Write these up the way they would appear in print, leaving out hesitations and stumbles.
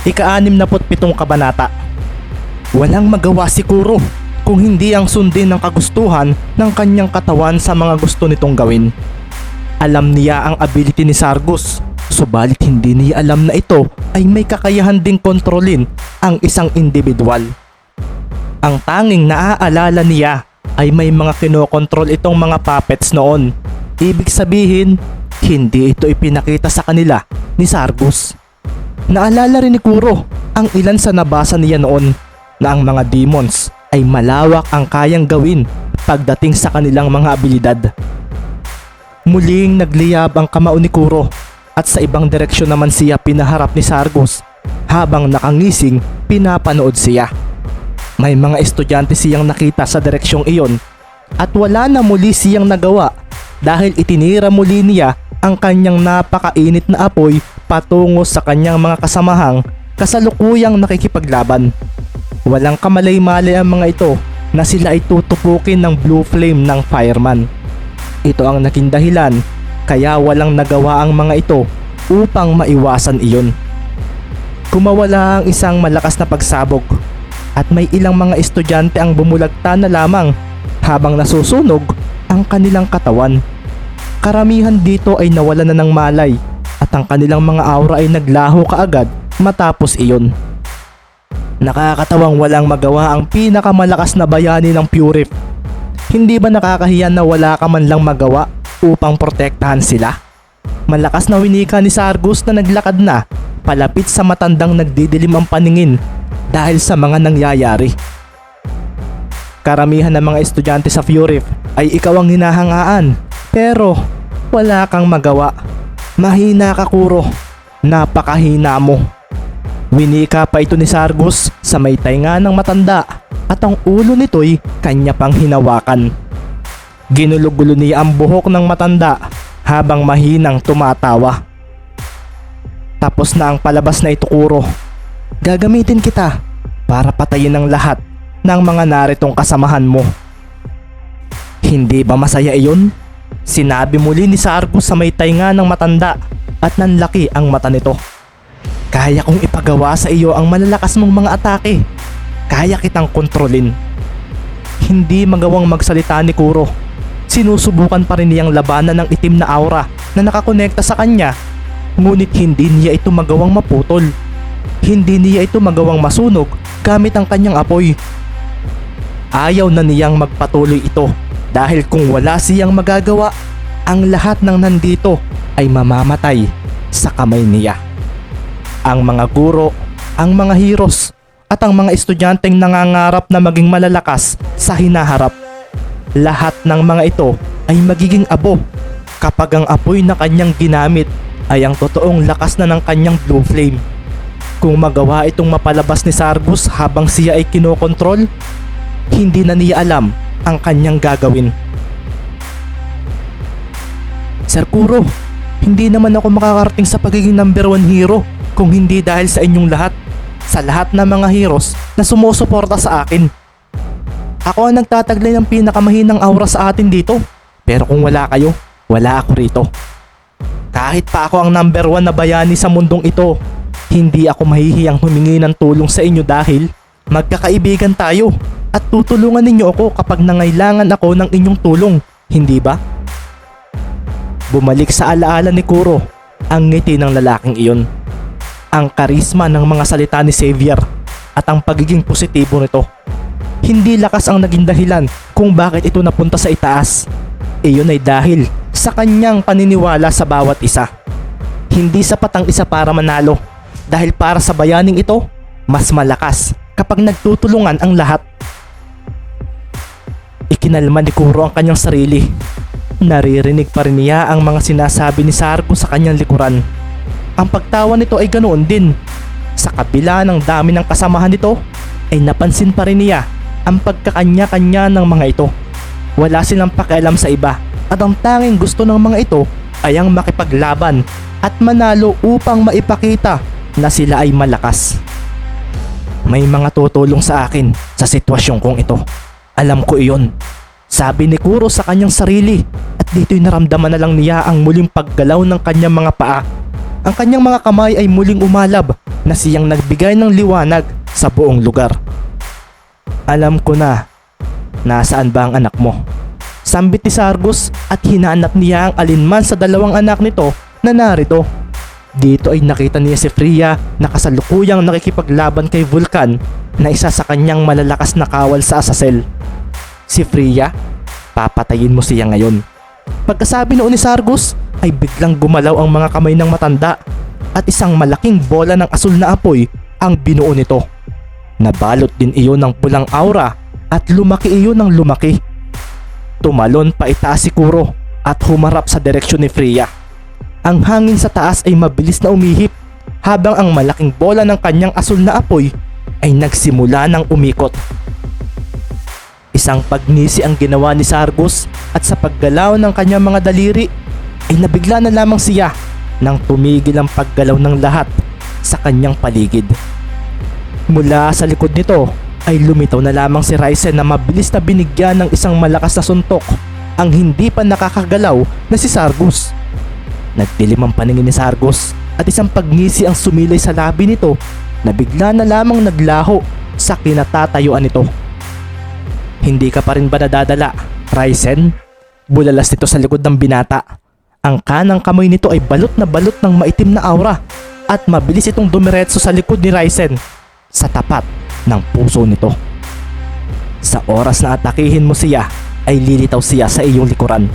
Ika-67 kabanata. Walang magawa si Kuro kung hindi ang sundin ng kagustuhan ng kanyang katawan sa mga gusto nitong gawin. Alam niya ang ability ni Sargus, subalit hindi niya alam na ito ay may kakayahan ding kontrolin ang isang individual. Ang tanging naaalala niya ay may mga kinokontrol itong mga puppets noon. Ibig sabihin, hindi ito ipinakita sa kanila ni Sargus. Naalala rin ni Kuro ang ilan sa nabasa niya noon na ang mga demons ay malawak ang kayang gawin pagdating sa kanilang mga abilidad. Muling nagliyab ang kamao ni Kuro at sa ibang direksyon naman siya pinaharap ni Sargus habang nakangising pinapanood siya. May mga estudyante siyang nakita sa direksyong iyon at wala na muli siyang nagawa dahil itinira muli niya ang kanyang napakainit na apoy patungo sa kanyang mga kasamahang kasalukuyang nakikipaglaban. Walang kamalay-malay ang mga ito na sila ay tutupukin ng blue flame ng fireman. Ito ang naging dahilan kaya walang nagawa ang mga ito upang maiwasan iyon. Kumawala ang isang malakas na pagsabog at may ilang mga estudyante ang bumulagta na lamang habang nasusunog ang kanilang katawan. Karamihan dito ay nawala na ng malay at ang kanilang mga aura ay naglaho kaagad matapos iyon. Nakakatawang walang magawa ang pinakamalakas na bayani ng Purif. Hindi ba nakakahiya na wala ka man lang magawa upang protektahan sila? Malakas na winika ni Sargus na naglakad na palapit sa matandang nagdidilim ang paningin dahil sa mga nangyayari. Karamihan ng mga estudyante sa Purif ay ikaw ang hinahangaan, pero wala kang magawa. Mahina ka, Kuro. Napakahina mo. Winika pa ito ni Sargus sa may tainga ng matanda at ang ulo nito'y kanya pang hinawakan. Ginulo-gulo niya ang buhok ng matanda habang mahinang tumatawa. Tapos na ang palabas na ito, Kuro. Gagamitin kita para patayin ang lahat ng mga naritong kasamahan mo. Hindi ba masaya iyon? Sinabi muli ni Sargus sa may tainga ng matanda at nanlaki ang mata nito. Kaya kong ipagawa sa iyo ang malalakas mong mga atake. Kaya kitang kontrolin. Hindi magawang magsalita ni Kuro. Sinusubukan pa rin niyang labanan ng itim na aura na nakakonekta sa kanya. Ngunit hindi niya ito magawang maputol. Hindi niya ito magawang masunog gamit ang kanyang apoy. Ayaw na niyang magpatuloy ito dahil kung wala siyang magagawa, ang lahat ng nandito ay mamamatay sa kamay niya. Ang mga guro, ang mga heroes, at ang mga estudyanteng nangangarap na maging malalakas sa hinaharap. Lahat ng mga ito ay magiging abo kapag ang apoy na kanyang ginamit ay ang totoong lakas na ng kanyang blue flame. Kung magawa itong mapalabas ni Sargus habang siya ay kinokontrol, hindi na niya alam ang kanyang gagawin. Sir Kuro, hindi naman ako makakarating sa pagiging number 1 hero kung hindi dahil sa inyong lahat, sa lahat ng mga heroes na sumusuporta sa akin. Ako ang nagtataglay ng pinakamahinang aura sa atin dito, pero kung wala kayo, wala ako rito. Kahit pa ako ang number 1 na bayani sa mundong ito, hindi ako mahihiyang humingi ng tulong sa inyo dahil magkakaibigan tayo at tutulungan ninyo ako kapag nangailangan ako ng inyong tulong, hindi ba? Bumalik sa alaala ni Kuro ang ngiti ng lalaking iyon. Ang karisma ng mga salita ni Xavier at ang pagiging positibo nito. Hindi lakas ang naging dahilan kung bakit ito napunta sa itaas. Iyon ay dahil sa kanyang paniniwala sa bawat isa. Hindi sapat ang isa para manalo dahil para sa bayaning ito, mas malakas kapag nagtutulungan ang lahat. Ikinalma ni Kuro ang kanyang sarili. Naririnig pa rin niya ang mga sinasabi ni Sargus sa kanyang likuran. Ang pagtawa nito ay ganoon din. Sa kabila ng dami ng kasamahan nito, ay napansin pa rin niya ang pagkakanya-kanya ng mga ito. Wala silang pakialam sa iba at ang tanging gusto ng mga ito ay ang makipaglaban at manalo upang maipakita na sila ay malakas. May mga tutulong sa akin sa sitwasyon kong ito. Alam ko iyon. Sabi ni Kuro sa kanyang sarili at dito'y naramdaman na lang niya ang muling paggalaw ng kanyang mga paa. Ang kanyang mga kamay ay muling umalab na siyang nagbigay ng liwanag sa buong lugar. Alam ko na, nasaan ba ang anak mo? Sambit ni Sargus at hinanap niya ang alinman sa dalawang anak nito na narito. Dito ay nakita niya si Freya na kasalukuyang nakikipaglaban kay Vulcan na isa sa kanyang malalakas na kawal sa Azazel. Si Freya, papatayin mo siya ngayon. Pagkasabi noon ni Sargus ay biglang gumalaw ang mga kamay ng matanda at isang malaking bola ng asul na apoy ang binuo nito. Nabalot din iyon ng pulang aura at lumaki iyon ng lumaki. Tumalon pa itaas si Kuro at humarap sa direksyon ni Freya. Ang hangin sa taas ay mabilis na umihip habang ang malaking bola ng kanyang asul na apoy ay nagsimula ng umikot. Isang pagnisi ang ginawa ni Sargus at sa paggalaw ng kanyang mga daliri ay nabigla na lamang siya nang tumigil ang paggalaw ng lahat sa kanyang paligid. Mula sa likod nito ay lumitaw na lamang si Ryzen na mabilis na binigyan ng isang malakas na suntok ang hindi pa nakakagalaw na si Sargus. Nagdilim ang paningin ni Sargus at isang pagnisi ang sumilay sa labi nito na bigla na lamang naglaho sa kinatatayuan nito. Hindi ka pa rin ba nadadala, Ryzen? Bulalas nito sa likod ng binata. Ang kanang kamay nito ay balot na balot ng maitim na aura at mabilis itong dumiretso sa likod ni Ryzen sa tapat ng puso nito. Sa oras na atakihin mo siya ay lilitaw siya sa iyong likuran.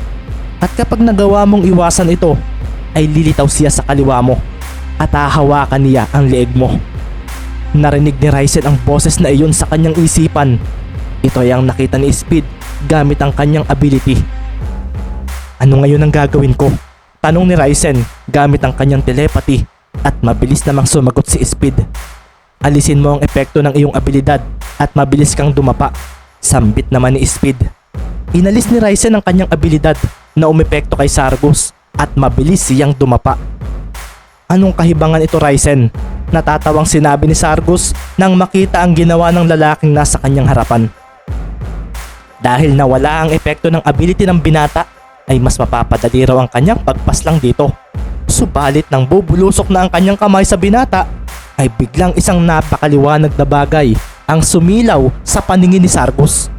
At kapag nagawa mong iwasan ito ay lilitaw siya sa kaliwa mo at hahawakan niya ang leeg mo. Narinig ni Ryzen ang boses na iyon sa kanyang isipan. Ito ay ang nakita ni Speed gamit ang kanyang ability. Ano ngayon ang gagawin ko? Tanong ni Ryzen gamit ang kanyang telepathy at mabilis namang sumagot si Speed. Alisin mo ang epekto ng iyong abilidad at mabilis kang dumapa. Sambit naman ni Speed. Inalis ni Ryzen ang kanyang abilidad na umepekto kay Sargus at mabilis siyang dumapa. Anong kahibangan ito, Ryzen? Natatawang sinabi ni Sargus nang makita ang ginawa ng lalaking nasa kanyang harapan. Dahil nawala ang epekto ng ability ng binata ay mas mapapadali raw ang kanyang pagpaslang dito. Subalit nang bubulusok na ang kanyang kamay sa binata ay biglang isang napakaliwanag na bagay ang sumilaw sa paningin ni Sargus.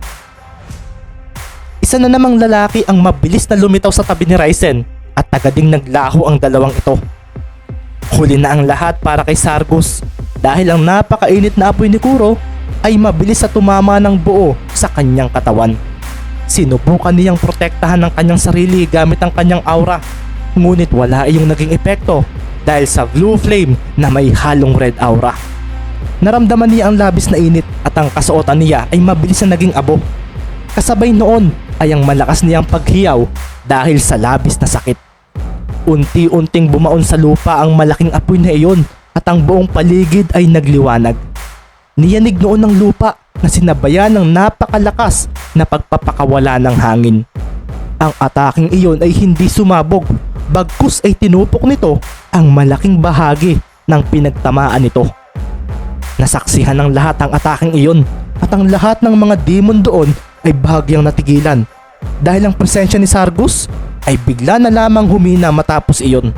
Isa na namang lalaki ang mabilis na lumitaw sa tabi ni Ryzen at agading naglaho ang dalawang ito. Huli na ang lahat para kay Sargus dahil ang napakainit na apoy ni Kuro ay mabilis na tumama ng buo sa kanyang katawan. Sinubukan niyang protektahan ang kanyang sarili gamit ang kanyang aura, ngunit wala iyong naging epekto dahil sa blue flame na may halong red aura. Naramdaman niya ang labis na init at ang kasuotan niya ay mabilis na naging abo. Kasabay noon ay ang malakas niyang paghiyaw dahil sa labis na sakit. Unti-unting bumaon sa lupa ang malaking apoy na iyon at ang buong paligid ay nagliwanag. Niyanig noon ng lupa na sinabayan ng napakalakas na pagpapakawala ng hangin. Ang ataking iyon ay hindi sumabog, bagkus ay tinupok nito ang malaking bahagi ng pinagtamaan nito. Nasaksihan ng lahat ang ataking iyon at ang lahat ng mga demon doon ay bahagyang natigilan dahil ang presensya ni Sargus ay bigla na lamang humina matapos iyon.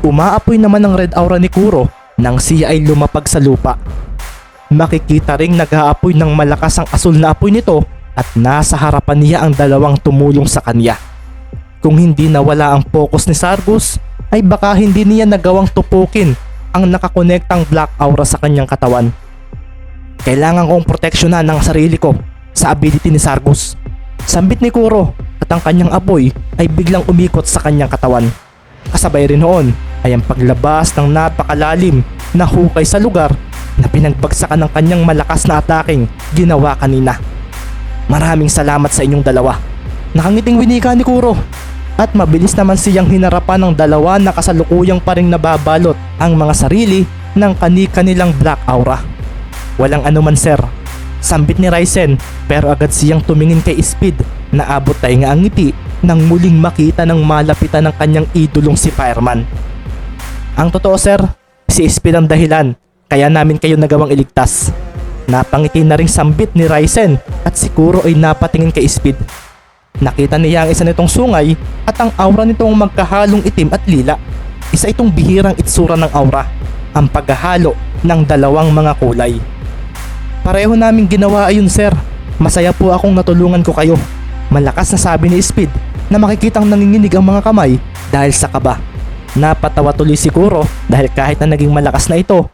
Umaapoy naman ang red aura ni Kuro nang siya ay lumapag sa lupa. Makikita ring nag-aapoy ng malakas ang asul na apoy nito at nasa harapan niya ang dalawang tumulong sa kanya. Kung hindi nawala ang focus ni Sargus ay baka hindi niya nagawang tupukin ang nakakonektang black aura sa kanyang katawan. Kailangan kong proteksyonan ang sarili ko sa ability ni Sargus. Sambit ni Kuro at ang kanyang apoy ay biglang umikot sa kanyang katawan. Kasabay rin noon ay ang paglabas ng napakalalim na hukay sa lugar na pinagbagsakan ng kanyang malakas na ataking ginawa kanina. Maraming salamat sa inyong dalawa. Nakangiting winika ni Kuro at mabilis naman siyang hinarapan ng dalawa na kasalukuyang pa ring nababalot ang mga sarili ng kani-kanilang black aura. Walang anuman sir, sambit ni Ryzen pero agad siyang tumingin kay Speed na abot tayo nga ang ngiti nang muling makita ng malapitan ng kanyang idolong si Fireman. Ang totoo sir, si Speed ang dahilan kaya namin kayo nagawang iligtas. Napangiti na ring sambit ni Ryzen at si Kuro ay napatingin kay Speed. Nakita niya ang isa nitong sungay at ang aura nitong magkahalong itim at lila. Isa itong bihirang itsura ng aura. ang paghahalo ng dalawang mga kulay. Pareho naming ginawa ayun sir. Masaya po akong natulungan ko kayo. Malakas na sabi ni Speed na makikitang nanginginig ang mga kamay dahil sa kaba. Napatawa tuloy si Kuro dahil kahit na naging malakas na ito,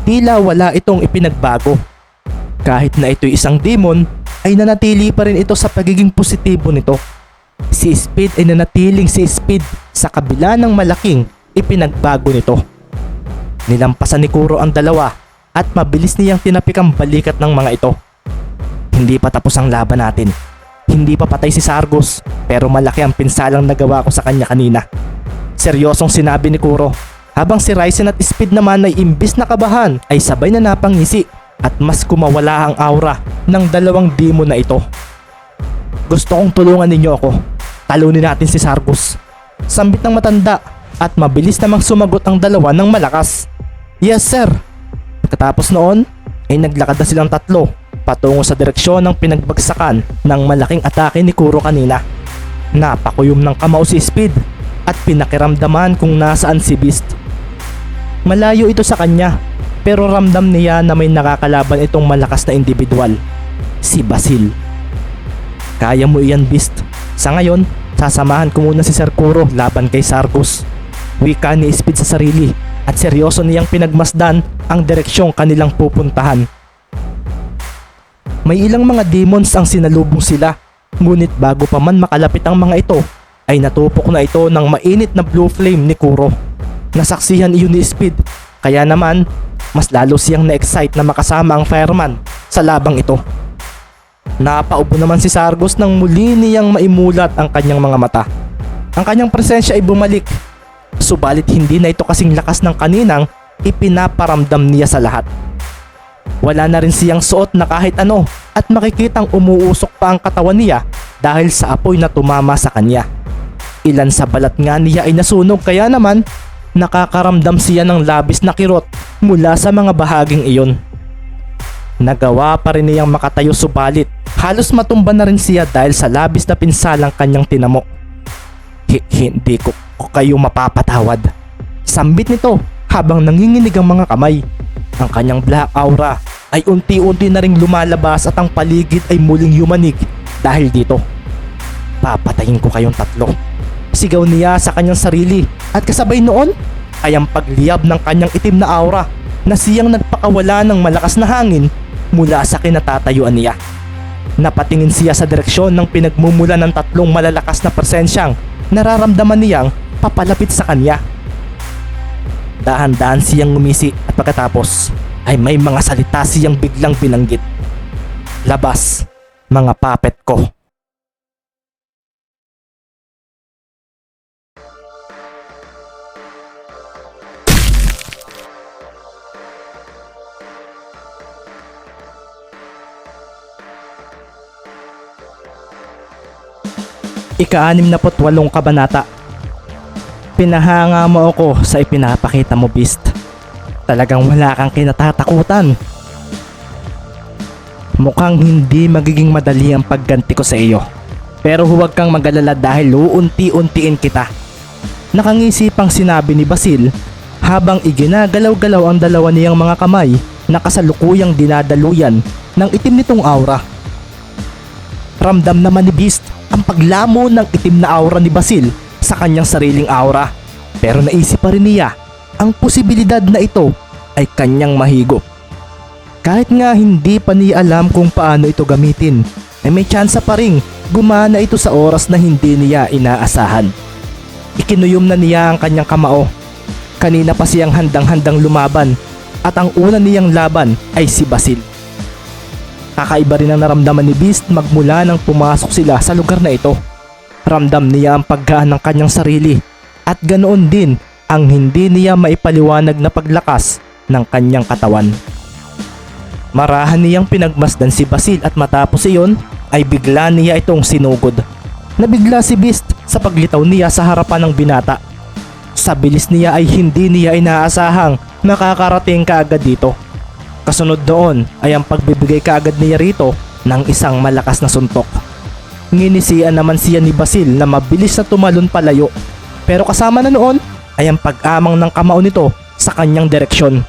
tila wala itong ipinagbago. Kahit na ito'y isang demon, ay nanatili pa rin ito sa pagiging positibo nito. Si Speed ay nanatiling si Speed sa kabila ng malaking ipinagbago nito. Nilampasan ni Kuro ang dalawa at mabilis niyang tinapik ang balikat ng mga ito. Hindi pa tapos ang laban natin. Hindi pa patay si Sargus pero malaki ang pinsalang nagawa ko sa kanya kanina. Seryosong sinabi ni Kuro habang si Ryzen at Speed naman ay imbis na kabahan ay sabay na napangisi at mas kumawala ang aura ng dalawang demon na ito. Gusto kong tulungan ninyo ako. Talunin natin si Sargus. Sambit ng matanda at mabilis namang sumagot ang dalawa ng malakas. Yes sir. Pagkatapos noon ay naglakad na silang tatlo patungo sa direksyon ng pinagbagsakan ng malaking atake ni Kuro kanina. Napakuyom ng kamao si Speed at pinakiramdaman kung nasaan si Beast. Malayo ito sa kanya pero ramdam niya na may nakakalaban itong malakas na individual, si Basil. Kaya mo iyan Beast. Sa ngayon, sasamahan ko muna si Sir Kuro laban kay Sargus. Wika ni Speed sa sarili at seryoso niyang pinagmasdan ang direksyong kanilang pupuntahan. May ilang mga demons ang sinalubong sila, ngunit bago pa man makalapit ang mga ito, ay natupok na ito ng mainit na blue flame ni Kuro. Nasaksihan iyon ni Speed, kaya naman mas lalo siyang na-excite na makasama ang fireman sa labang ito. Napaubo naman si Sargus nang muli niyang maimulat ang kanyang mga mata. Ang kanyang presensya ay bumalik, subalit hindi na ito kasing lakas ng kaninang ipinaparamdam niya sa lahat. Wala na rin siyang suot na kahit ano at makikitang umuusok pa ang katawan niya dahil sa apoy na tumama sa kanya. Ilan sa balat nga niya ay nasunog kaya naman nakakaramdam siya ng labis na kirot mula sa mga bahaging iyon. Nagawa pa rin niyang makatayo subalit halos matumba na rin siya dahil sa labis na pinsalang kanyang tinamok. Hindi ko kayo mapapatawad. Sambit nito habang nanginginig ang mga kamay. Ang kanyang black aura ay unti-unti na ring lumalabas at ang paligid ay muling yumanig dahil dito. Papatayin ko kayong tatlo. Sigaw niya sa kanyang sarili at kasabay noon ay ang pagliyab ng kanyang itim na aura na siyang nagpakawala ng malakas na hangin mula sa kinatatayuan niya. Napatingin siya sa direksyon ng pinagmumula ng tatlong malalakas na presensyang nararamdaman niyang papalapit sa kanya. Dahan-dahan siyang ngumisi at pagkatapos ay may mga salita siyang biglang binanggit. Labas, mga puppet ko. Ika-68 kabanata. Pinahanga mo ako sa ipinapakita mo, Beast. Talagang wala kang kinatatakutan. Mukhang hindi magiging madali ang pagganti ko sa iyo. Pero huwag kang mag-alala dahil uunti-untiin kita. Nakangisipang sinabi ni Basil habang iginagalaw-galaw ang dalawa niyang mga kamay na kasalukuyang dinadaluyan ng itim nitong aura. Ramdam naman ni Beast ang paglamo ng itim na aura ni Basil sa kanyang sariling aura. Pero naisip pa rin niya ang posibilidad na ito ay kanyang mahigop. Kahit nga hindi pa niya alam kung paano ito gamitin, ay may tsansa pa ring gumana ito sa oras na hindi niya inaasahan. Ikinuyom na niya ang kanyang kamao. Kanina pa siyang handang-handang lumaban at ang una niyang laban ay si Basil. Kakaiba rin ang naramdaman ni Beast magmula nang pumasok sila sa lugar na ito. Ramdam niya ang paggaan ng kanyang sarili at ganoon din ang hindi niya maipaliwanag na paglakas ng kanyang katawan. Marahan niyang pinagmasdan si Basil at matapos iyon ay bigla niya itong sinugod. Nabigla si Beast sa paglitaw niya sa harapan ng binata. Sa bilis niya ay hindi niya inaasahang nakakarating kaagad dito. Kasunod doon ay ang pagbibigay kaagad niya rito ng isang malakas na suntok. Nginisian naman siya ni Basil na mabilis na tumalon palayo. Pero kasama na noon ay ang pag-amang ng kamao nito sa kanyang direksyon.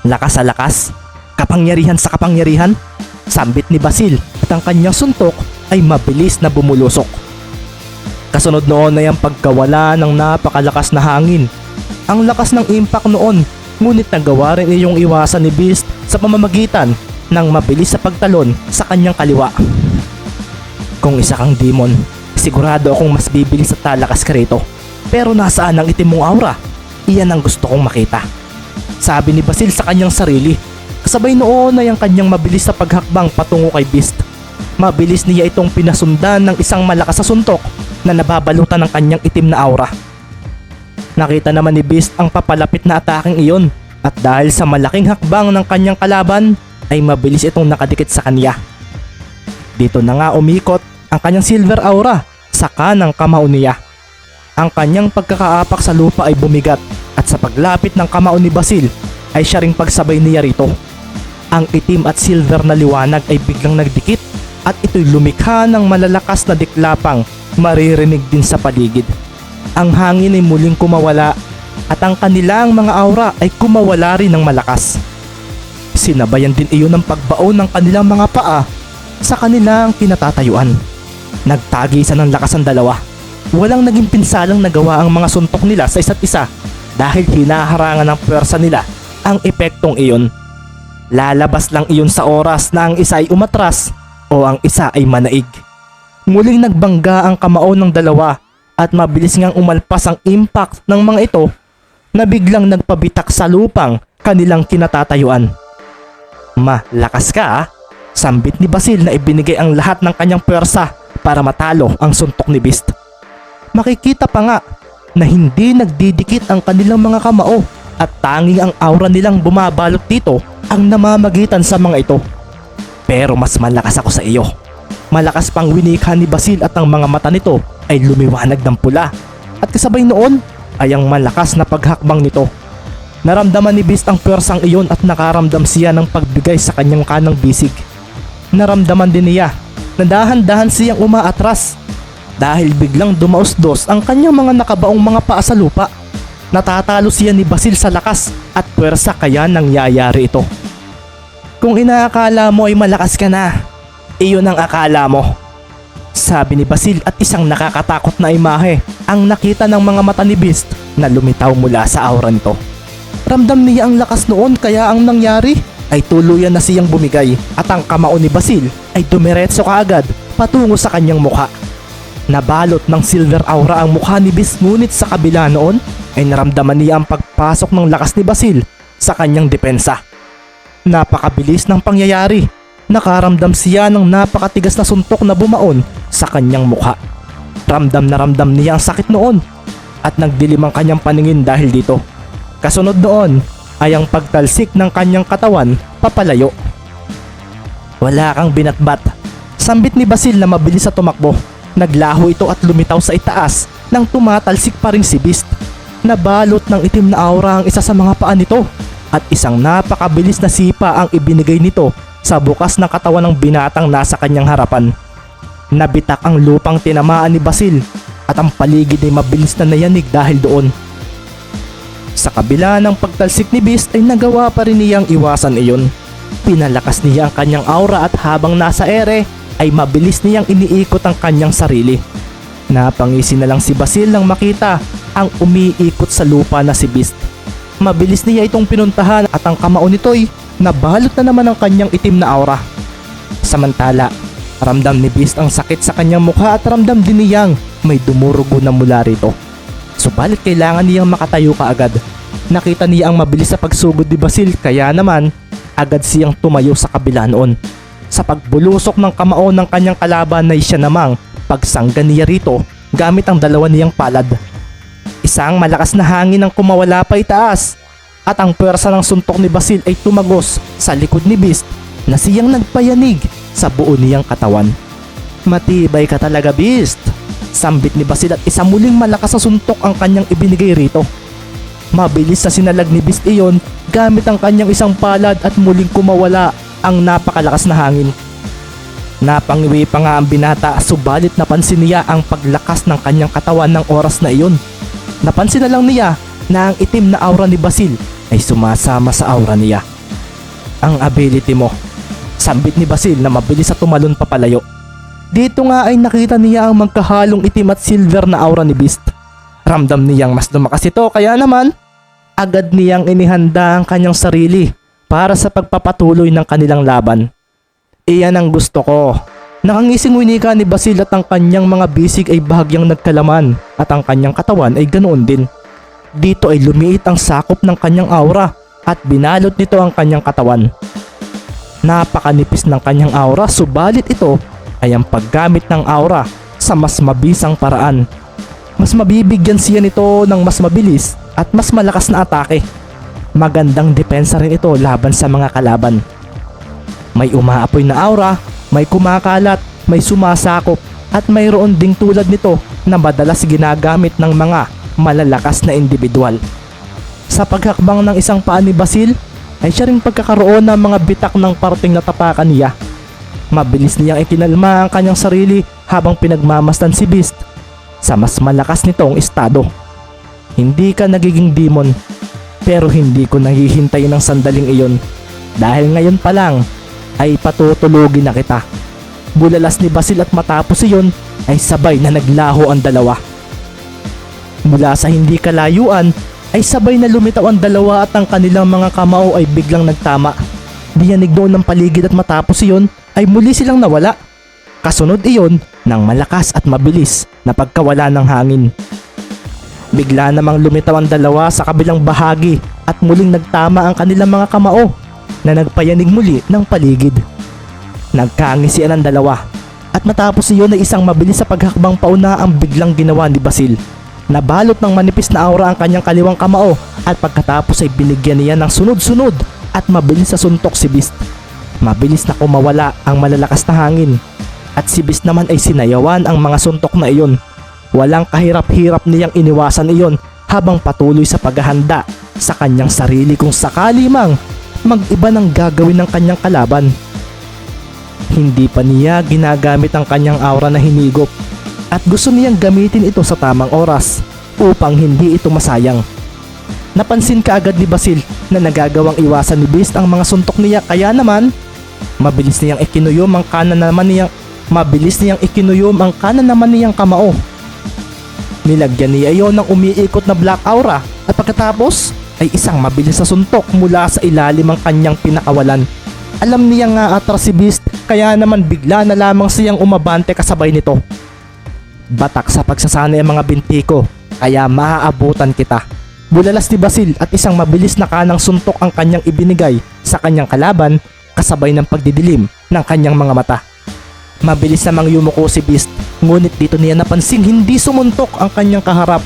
Lakas sa lakas, kapangyarihan sa kapangyarihan, sambit ni Basil at ang kanyang suntok ay mabilis na bumulusok. Kasunod noon ay ang pagkawala ng napakalakas na hangin. Ang lakas ng impact noon, ngunit nagawa rin iyong iwasan ni Beast sa pamamagitan ng mabilis sa pagtalon sa kanyang kaliwa. Kung isa kang demon, sigurado akong mas bibilis at talakas ka rito. Pero nasaan ang itim mong aura? Iyan ang gusto kong makita. Sabi ni Basil sa kanyang sarili. Kasabay noon ay ang kanyang mabilis na paghakbang patungo kay Beast. Mabilis niya itong pinasundan ng isang malakas na suntok na nababalutan ng kanyang itim na aura. Nakita naman ni Beast ang papalapit na ataking iyon at dahil sa malaking hakbang ng kanyang kalaban ay mabilis itong nakadikit sa kanya. Dito na nga umikot ang kanyang silver aura sa kanang kamao niya. Ang kanyang pagkakaapak sa lupa ay bumigat at sa paglapit ng kamao ni Basil ay siya ring pagsabay niya rito. Ang itim at silver na liwanag ay biglang nagdikit at ito'y lumikha ng malalakas na diklapang maririnig din sa paligid. Ang hangin ay muling kumawala at ang kanilang mga aura ay kumawala rin ng malakas. Sinabayan din iyon ng pagbaon ng kanilang mga paa sa kanilang kinatatayuan. Nagtagisa ng lakas ang dalawa. Walang naging pinsalang nagawa ang mga suntok nila sa isa't isa dahil hinaharangan ng pwersa nila ang epektong iyon. Lalabas lang iyon sa oras na ang isa ay umatras o ang isa ay manaig. Muling nagbangga ang kamao ng dalawa at mabilis ngang umalpas ang impact ng mga ito na biglang nagpabitak sa lupang kanilang kinatatayuan. Malakas ka ah. Sambit ni Basil na ibinigay ang lahat ng kanyang pwersa para matalo ang suntok ni Beast. Makikita pa nga na hindi nagdidikit ang kanilang mga kamao at tanging ang aura nilang bumabalot dito ang namamagitan sa mga ito. Pero mas malakas ako sa iyo. Malakas pang winika ni Basil at ang mga mata nito ay lumiwanag ng pula. At kasabay noon ay ang malakas na paghakbang nito. Naramdaman ni Beast ang pwersang iyon at nakaramdam siya ng pagbigay sa kanyang kanang bisig. Naramdaman din niya na dahan-dahan siyang umaatras dahil biglang dumausdos ang kanyang mga nakabaong mga paa sa lupa. Natatalo siya ni Basil sa lakas at pwersa kaya nangyayari ito. Kung inaakala mo ay malakas ka na, iyon ang akala mo. Sabi ni Basil at isang nakakatakot na imahe ang nakita ng mga mata ni Beast na lumitaw mula sa aura nito. Ramdam niya ang lakas noon kaya ang nangyari ay tuluyan na siyang bumigay at ang kamao ni Basil ay dumiretso kaagad patungo sa kanyang mukha. Nabalot ng silver aura ang mukha ni Beast ngunit sa kabila noon ay naramdaman niya ang pagpasok ng lakas ni Basil sa kanyang depensa. Napakabilis ng pangyayari. Nakaramdam siya ng napakatigas na suntok na bumaon sa kanyang mukha. Ramdam na ramdam niya ang sakit noon at nagdilim ang kanyang paningin dahil dito. Kasunod noon ay ang pagtalsik ng kanyang katawan papalayo. Wala kang binatbat. Sambit ni Basil na mabilis sa tumakbo. Naglaho ito at lumitaw sa itaas nang tumatalsik pa rin si Beast. Nabalot ng itim na aura ang isa sa mga paa nito at isang napakabilis na sipa ang ibinigay nito sa bukas ng katawan ng binatang nasa kanyang harapan. Nabitak ang lupang tinamaan ni Basil at ang paligid ay mabilis na nayanig dahil doon. Sa kabila ng pagtalsik ni Beast ay nagawa pa rin niyang iwasan iyon. Pinalakas niya ang kanyang aura at habang nasa ere ay mabilis niyang iniikot ang kanyang sarili. Napangisi na lang si Basil nang makita ang umiikot sa lupa na si Beast. Mabilis niya itong pinuntahan at ang kamao nito'y nabalot na naman ang kanyang itim na aura. Samantala, ramdam ni Beast ang sakit sa kanyang mukha at ramdam din niyang may dumurugo na mula rito. Subalit kailangan niyang makatayo kaagad. Nakita niya ang mabilis sa pagsugod ni Basil kaya naman agad siyang tumayo sa kabila noon. Sa pagbulusok ng kamao ng kanyang kalaban ay siya namang pagsangga niya rito gamit ang dalawa niyang palad. Isang malakas na hangin ang kumawala pa itaas at ang pwersa ng suntok ni Basil ay tumagos sa likod ni Beast na siyang nagpayanig sa buo niyang katawan. Matibay ka talaga, Beast. Sambit ni Basil at isa muling malakas na suntok ang kanyang ibinigay rito. Mabilis na sinalag ni Beast iyon gamit ang kanyang isang palad at muling kumawala ang napakalakas na hangin. Napangiwi pa nga ang binata subalit napansin niya ang paglakas ng kanyang katawan ng oras na iyon. Napansin na lang niya na ang itim na aura ni Basil ay sumasama sa aura niya. Ang ability mo, sambit ni Basil na mabilis sa tumalon papalayo. Dito nga ay nakita niya ang magkahalong itim at silver na aura ni Beast. Ramdam niyang mas lumakas ito kaya naman agad niyang inihanda ang kanyang sarili para sa pagpapatuloy ng kanilang laban. Iyan ang gusto ko. Nakangising winika ni Basil at ang kanyang mga bisig ay bahagyang nagkalaman at ang kanyang katawan ay ganoon din. Dito ay lumiit ang sakop ng kanyang aura at binalot nito ang kanyang katawan. Napakanipis ng kanyang aura subalit ito ay ang paggamit ng aura sa mas mabisang paraan. Mas mabibigyan siya nito ng mas mabilis at mas malakas na atake. Magandang depensa rin ito laban sa mga kalaban. May umaapoy na aura, may kumakalat, may sumasakop at mayroon ding tulad nito na madalas ginagamit ng mga malalakas na individual. Sa paghakbang ng isang paa ni Basil ay siya ring pagkakaroon ng mga bitak ng parting natapakan niya. Mabilis niyang ikinalma ang kanyang sarili habang pinagmamasdan si Beast sa mas malakas nitong estado. Hindi ka nagiging demon, pero hindi ko naghihintay ng sandaling iyon dahil ngayon pa lang ay patutulugin na kita. Bulalas ni Basil at matapos iyon ay sabay na naglaho ang dalawa. Mula sa hindi kalayuan ay sabay na lumitaw ang dalawa at ang kanilang mga kamao ay biglang nagtama. Diyanig doon ng paligid at matapos iyon ay muli silang nawala. Kasunod iyon ng malakas at mabilis na pagkawala ng hangin. Bigla namang lumitaw ang dalawa sa kabilang bahagi at muling nagtama ang kanilang mga kamao na nagpayanig muli ng paligid. Nagkaangisian ang dalawa at matapos iyon ay isang mabilis sa paghakbang pauna ang biglang ginawa ni Basil. Nabalot ng manipis na aura ang kanyang kaliwang kamao at pagkatapos ay binigyan niya ng sunod-sunod at mabilis sa suntok si Beast. Mabilis na kumawala ang malalakas na hangin at si Beast naman ay sinayawan ang mga suntok na iyon. Walang kahirap-hirap niyang iniwasan iyon habang patuloy sa paghahanda sa kanyang sarili kung sakali mang mag-iba ng gagawin ng kanyang kalaban. Hindi pa niya ginagamit ang kanyang aura na hinigop at gusto niyang gamitin ito sa tamang oras upang hindi ito masayang. Napansin kaagad ni Basil na nagagawang iwasan ni Beast ang mga suntok niya kaya naman mabilis niyang ikinuyom ang kanan naman niyang kamao. Nilagyan niya iyon ng umiikot na black aura at pagkatapos ay isang mabilis na suntok mula sa ilalim ang kanyang pinakawalan. Alam niya nga atras si Beast kaya naman bigla na lamang siyang umabante kasabay nito. Batak sa pagsasanay ang mga binti ko kaya maaabutan kita. Bulalas ni Basil at isang mabilis na kanang suntok ang kanyang ibinigay sa kanyang kalaban kasabay ng pagdidilim ng kanyang mga mata. Mabilis namang yumuko si Beast ngunit dito niya napansing hindi sumuntok ang kanyang kaharap.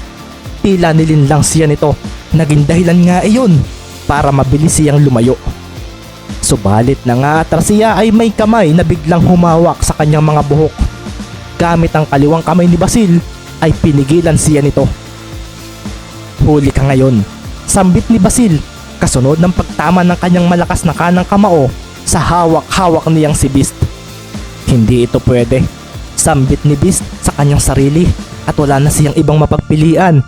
Tila nilinlang siya nito. Naging dahilan nga iyon para mabilis siyang lumayo. Subalit na nga atras siya ay may kamay na biglang humawak sa kanyang mga buhok. Gamit ang kaliwang kamay ni Basil ay pinigilan siya nito. Huli ka ngayon, sambit ni Basil kasunod ng pagtama ng kanyang malakas na kanang kamao sa hawak-hawak niyang si Beast. Hindi ito pwede. Sambit ni Beast sa kanyang sarili at wala na siyang ibang mapagpilian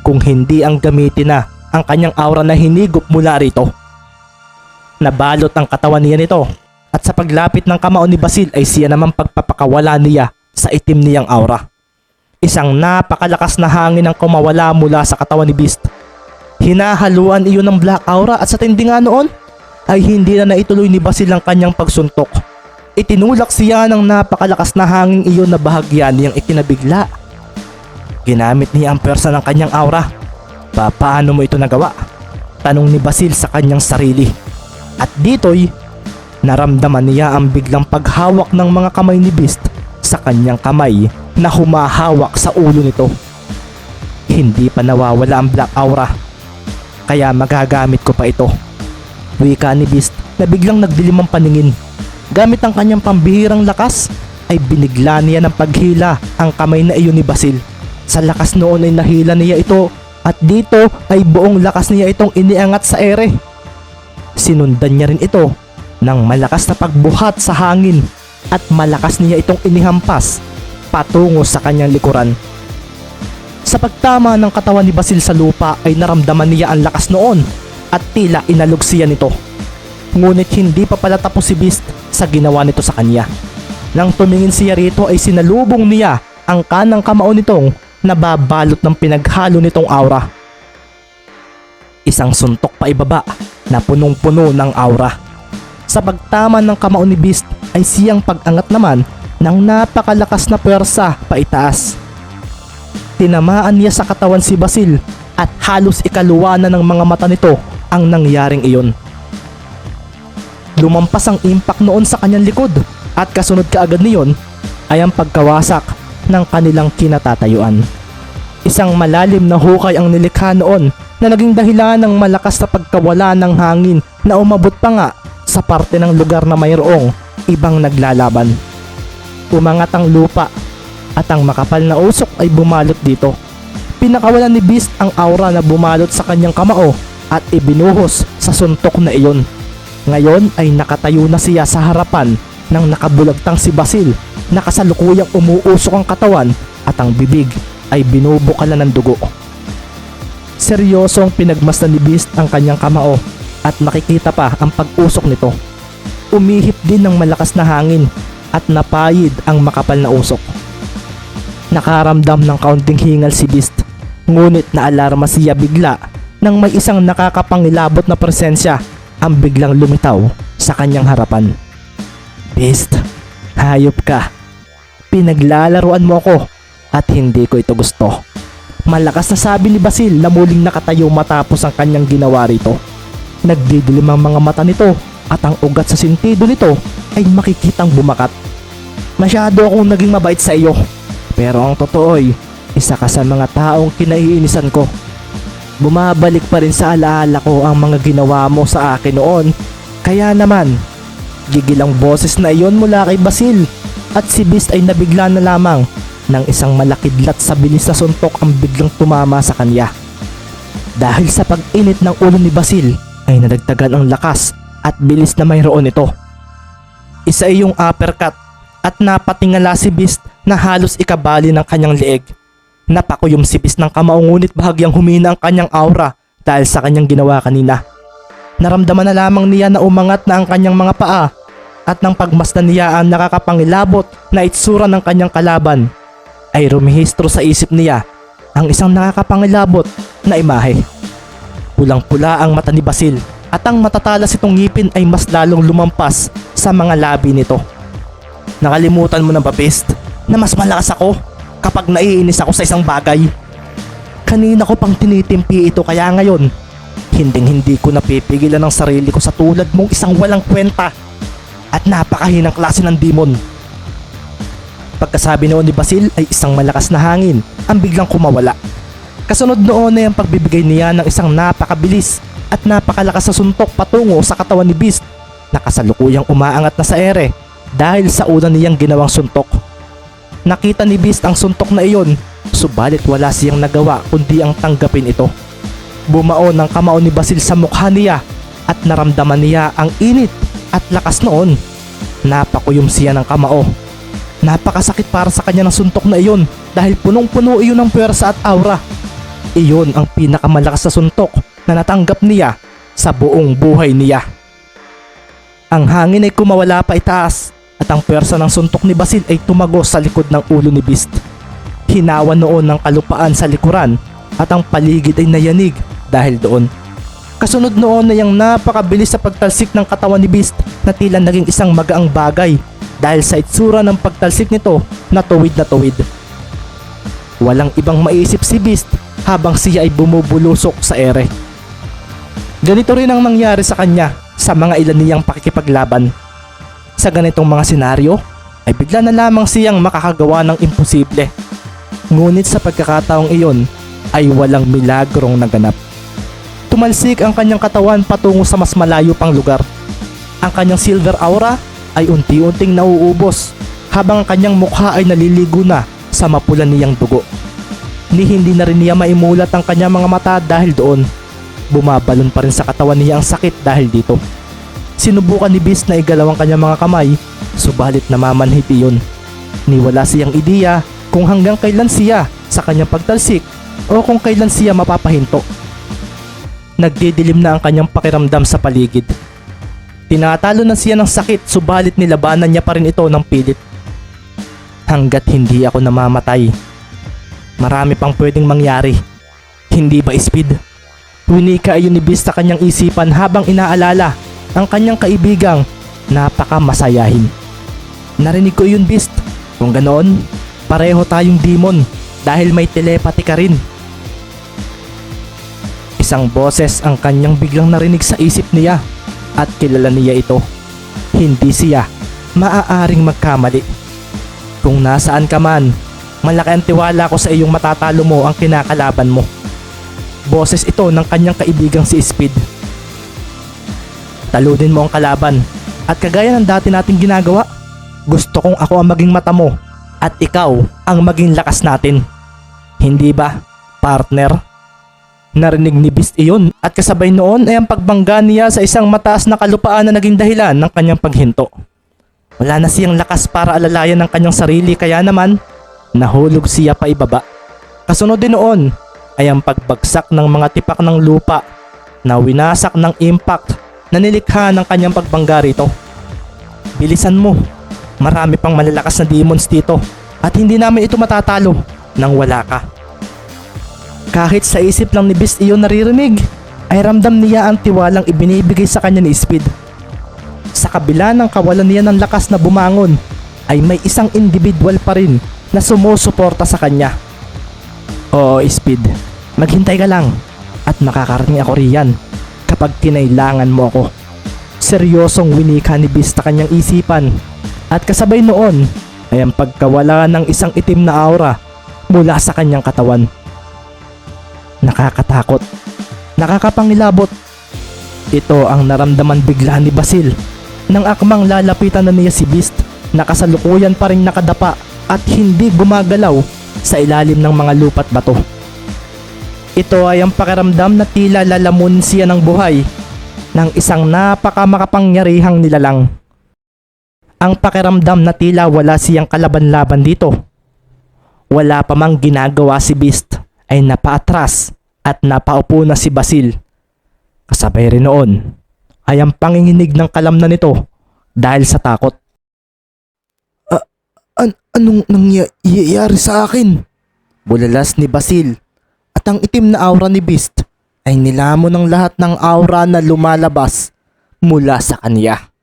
kung hindi ang gamitin na ang kanyang aura na hinigop mula rito. Nabalot ang katawan niya nito at sa paglapit ng kamao ni Basil ay siya naman pagpapakawala niya sa itim niyang aura. Isang napakalakas na hangin ang kumawala mula sa katawan ni Beast. Hinahaluan iyon ng black aura at sa tindi nga noon ay hindi na naituloy ni Basil ang kanyang pagsuntok. Itinulak siya ng napakalakas na hangin iyon na bahagyan niyang ikinabigla. Ginamit niya ang pwersa ng kanyang aura. Paano mo ito nagawa? Tanong ni Basil sa kanyang sarili. At dito'y naramdaman niya ang biglang paghawak ng mga kamay ni Beast sa kanyang kamay na humahawak sa ulo nito. Hindi pa nawawala ang black aura, kaya magagamit ko pa ito. Wika ni Beast na biglang nagdilim ang paningin. Gamit ang kanyang pambihirang lakas ay binigla niya ng paghila ang kamay na iyon ni Basil. Sa lakas noon ay nahila niya ito at dito ay buong lakas niya itong iniangat sa ere. Sinundan niya rin ito ng malakas na pagbuhat sa hangin at malakas niya itong inihampas patungo sa kanyang likuran. Sa pagtama ng katawan ni Basil sa lupa ay naramdaman niya ang lakas noon at tila inalog siya nito. Ngunit hindi pa pala tapos si Beast sa ginawa nito sa kanya. Nang tumingin siya rito ay sinalubong niya ang kanang kamao nitong nababalot ng pinaghalo nitong aura. Isang suntok pa ibaba na punong-puno ng aura. Sa pagtama ng kamao ni Beast ay siyang pag-angat naman ng napakalakas na puwersa paitaas. Tinamaan niya sa katawan si Basil at halos ikaluwa na ng mga mata nito ang nangyaring iyon. Lumampas ang impact noon sa kanyang likod at kasunod kaagad niyon ay ang pagkawasak ng kanilang kinatatayuan. Isang malalim na hukay ang nilikha noon na naging dahilan ng malakas na pagkawala ng hangin na umabot pa nga sa parte ng lugar na mayroong ibang naglalaban. Umangat ang lupa at ang makapal na usok ay bumalot dito. Pinakawalan ni Beast ang aura na bumalot sa kanyang kamao at ibinuhos sa suntok na iyon. Ngayon ay nakatayo na siya sa harapan ng nakabulagtang si Basil na kasalukuyang umuusok ang katawan at ang bibig ay binubukalan ng dugo. Seryosong pinagmasdan ni Beast ang kanyang kamao at nakikita pa ang pag-usok nito. Umihip din ng malakas na hangin at napayid ang makapal na usok. Nakaramdam ng kaunting hingal si Beast, ngunit naalarma siya bigla nang may isang nakakapangilabot na presensya ang biglang lumitaw sa kanyang harapan. Beast, hayop ka. Pinaglalaruan mo ako at hindi ko ito gusto. Malakas na sabi ni Basil na muling nakatayo matapos ang kanyang ginawa rito. Nagdidilim ang mga mata nito at ang ugat sa sentido nito ay makikitang bumakat. Masyado akong naging mabait sa iyo. Pero ang totoo ay isa ka sa mga taong kinaiinisan ko. Bumabalik pa rin sa alaala ko ang mga ginawa mo sa akin noon. Kaya naman, gigil ang boses na iyon mula kay Basil at si Beast ay nabigla na lamang nang isang malakidlat sa bilis na suntok ang biglang tumama sa kanya. Dahil sa pag-init ng ulo ni Basil ay nadagdagan ang lakas at bilis na mayroon ito. Isa iyong uppercut at napatingala si Beast na halos ikabali ng kanyang leeg. Napakuyom si Beast ng kamao ngunit bahagyang humina ang kanyang aura dahil sa kanyang ginawa kanina. Naramdaman na lamang niya na umangat na ang kanyang mga paa at nang pagmasdan niya ang nakakapangilabot na itsura ng kanyang kalaban ay rumihistro sa isip niya ang isang nakakapangilabot na imahe. Pulang-pula ang mata ni Basil at ang matatalas itong ngipin ay mas lalong lumampas sa mga labi nito. Nakalimutan mo na ba, Beast, na mas malakas ako kapag naiinis ako sa isang bagay? Kanina ko pang tinitimpi ito kaya ngayon hindi ko napipigilan ang sarili ko sa tulad mong isang walang kwenta at napakahinang klase ng demon. Pagkasabi noon ni Basil ay isang malakas na hangin ang biglang kumawala. Kasunod noon ay ang pagbibigay niya ng isang napakabilis at napakalakas na suntok patungo sa katawan ni Beast na kasalukuyang umaangat na sa ere dahil sa una niyang ginawang suntok. Nakita ni Beast ang suntok na iyon, subalit wala siyang nagawa kundi ang tanggapin ito. Bumaon ang kamao ni Basil sa mukha niya at naramdaman niya ang init at lakas noon. Napakuyom siya ng kamao. Napakasakit para sa kanya ng suntok na iyon dahil punong-puno iyon ng puwersa at aura. Iyon ang pinakamalakas na suntok na natanggap niya sa buong buhay niya. Ang hangin ay kumawala pa itaas at ang puwersa ng suntok ni Basil ay tumagos sa likod ng ulo ni Beast. Hinawan noon ng kalupaan sa likuran at ang paligid ay nayanig dahil doon. Kasunod noon ay ang napakabilis sa pagtalsik ng katawan ni Beast na tila naging isang magaang bagay dahil sa itsura ng pagtalsik nito na tuwid na tuwid. Walang ibang maisip si Beast habang siya ay bumubulusok sa ere. Ganito rin ang nangyari sa kanya sa mga ilan niyang pakikipaglaban. Sa ganitong mga senaryo ay bigla na lamang siyang makakagawa ng imposible. Ngunit sa pagkakataong iyon ay walang milagrong naganap. Tumalsik ang kanyang katawan patungo sa mas malayo pang lugar. Ang kanyang silver aura ay unti-unting nauubos habang ang kanyang mukha ay naliligo na sa mapulan niyang dugo. Hindi na rin niya maimulat ang kanyang mga mata dahil doon. Bumabalon pa rin sa katawan niya ang sakit dahil dito. Sinubukan ni Beast na igalaw ang kanyang mga kamay, subalit namamanhid iyon. Niwala siyang ideya kung hanggang kailan siya sa kanyang pagtalsik o kung kailan siya mapapahinto. Nagdidilim na ang kanyang pakiramdam sa paligid. Tinatalo na siya ng sakit subalit nilabanan niya pa rin ito ng pilit. Hanggat hindi ako namamatay, marami pang pwedeng mangyari. Hindi ba, Speed? Winika ayon ni Beast sa kanyang isipan habang inaalala ang kanyang kaibigang napakamasayahin. Narinig ko yun, Beast. Kung ganoon, pareho tayong demon dahil may telepathy ka rin. Isang boses ang kanyang biglang narinig sa isip niya at kilala niya ito. Hindi siya maaaring magkamali. Kung nasaan ka man, malaki ang tiwala ko sa iyong matatalo mo ang kinakalaban mo. Boses ito ng kanyang kaibigang si Speed. Talunin mo ang kalaban at kagaya ng dati nating ginagawa, gusto kong ako ang maging mata mo at ikaw ang maging lakas natin. Hindi ba, partner? Narinig ni Beast iyon at kasabay noon ay ang pagbangga niya sa isang mataas na kalupaan na naging dahilan ng kanyang paghinto. Wala na siyang lakas para alalayan ng kanyang sarili kaya naman nahulog siya pa ibaba. Kasunod din noon ay ang pagbagsak ng mga tipak ng lupa na winasak ng impact na nilikha ng kanyang pagbangga rito. Bilisan mo, marami pang malalakas na demons dito at hindi namin ito matatalo nang wala ka. Kahit sa isip lang ni Beast iyon naririnig, ay ramdam niya ang tiwalang ibinibigay sa kanya ni Speed. Sa kabila ng kawalan niya ng lakas na bumangon, ay may isang individual pa rin na sumusuporta sa kanya. Oo, Speed, maghintay ka lang at makakarating ako riyan kapag kinailangan mo ako. Seryosong winika ni Beast sa kanyang isipan at kasabay noon ay ang pagkawala ng isang itim na aura mula sa kanyang katawan. Nakakatakot, nakakapangilabot. Ito ang naramdaman bigla ni Basil nang akmang lalapitan na niya si Beast na kasalukuyan pa rin nakadapa at hindi gumagalaw sa ilalim ng mga lupa't bato. Ito ay ang pakiramdam na tila lalamunin siya ng buhay ng isang napakamakapangyarihang nilalang. Ang pakiramdam na tila wala siyang kalaban-laban dito. Wala pa mang ginagawa si Beast ay napaatras at napaupo na si Basil. Kasabay rin noon ay ang panginginig ng kalamnan nito dahil sa takot. Anong nangyayari sa akin? Bulalas ni Basil at ang itim na aura ni Beast ay nilamon ng lahat ng aura na lumalabas mula sa kanya.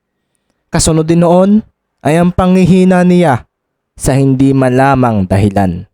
Kasunod din noon ay ang panghihina niya sa hindi malamang dahilan.